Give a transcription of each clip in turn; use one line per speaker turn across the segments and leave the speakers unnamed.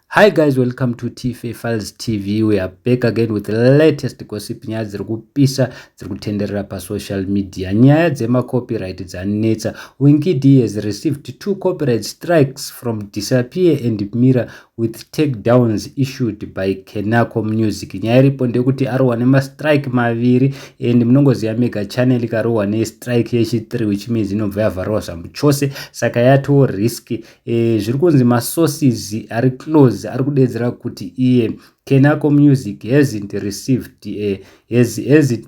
Hi guys, welcome to TFA Files TV. We are back again with the latest gossip nyaya dziri kupisa dziri kutenderera pasocial media. Nyaya dzemacopyright dzanetsa. Winky D has received 2 copyright strikes from Disappear and Mira with takedowns issued by Kenako Music. Nyaya iripo ndekuti arohwa nemastrike maviri and munongoziva mega channel karohwa nestrike yechi3 which means inobva yavhariwa zvamu chose saka yato risk. Zviri kunzi masources ari close ari kudedzera kuti iye Kenako Music hasn't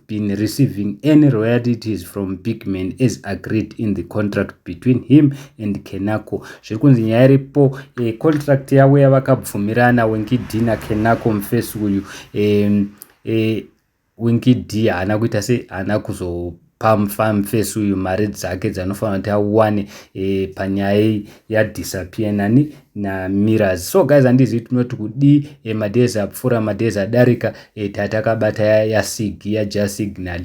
been receiving any royalties from big men as agreed in the contract between him and Kenako. Zviri kunzi nyaya iripo contract yavo yavakabvumirana Winky D na Kenako mufesi uyu. Winky D haana kuita se haana kuzopa mufesi uyu mari dzake dzanofanira kuti awane panyaya yaDisappear nani naMiras. So guys, handizivi tinoti kudi madays apfuura madays adarika tatakabata yasigi yajasignal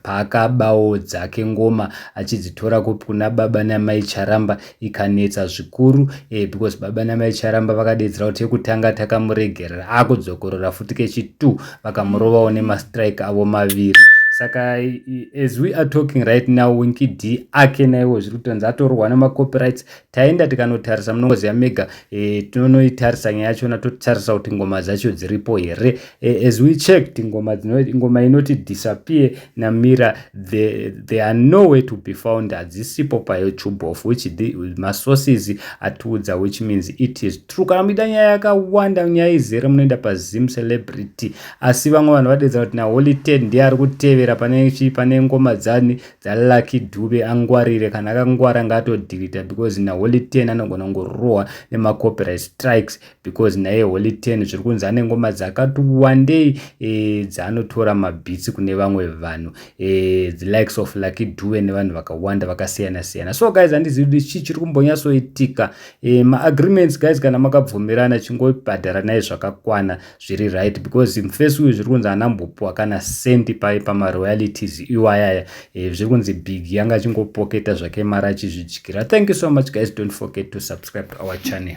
paakabawo dzake ngoma achidzitora kuna baba namai Charamba ikanetsa zvikuru because baba namai Charamba vakadedzera kuti yekutanga takamuregerera akudzokorora futi kechi2 vakamurovawo nemastrike avo maviri. Saka as we are talking right now, Winky D ake naiwo zviri kutonzi atorwa nemacopyrights. Taenda tikanotarisa munongoziva mega tinonoitarisa nyaya yachona totarisa kuti ngoma dzacho dziripo here. As we checked ngoma inoti Disappear naMira they are nowhere to be found. Hadzisipo paYouTube of which my sources atiudza, which means it is true. Kana muida nyaya yakawanda nyaya izere munoenda paZim Celebrity, asi vamwe vanhu vadedza kuti naHoly 10 ndiye ari kutevera pane ngoma dzaLucky Dube angwarire, kana akangwara ngaatodelete because naHoly 10 anogona kungorohwa nemacopyright strikes because naye Holy 10 zviri kunzi ane ngoma dzakati wandei dzaanotora mabhitsi kune vamwe vanhu the likes of Lucky Dube nevanhu vakawanda vakasiyana siyana. So guys, handizivi kuti chii chiri kumbonyatsoitika. Maagreements guys, kana makabvumirana chingobhadhara naye zvakakwana zviri right because mufesi uyu zviri kunzi anambopuwa kana sendi pamaroyalties iwayaya. Zviri kunzi big yanga achingopoketa zvake mari achizvidyira. Thank you so much guys, don't forget to subscribe to our channel.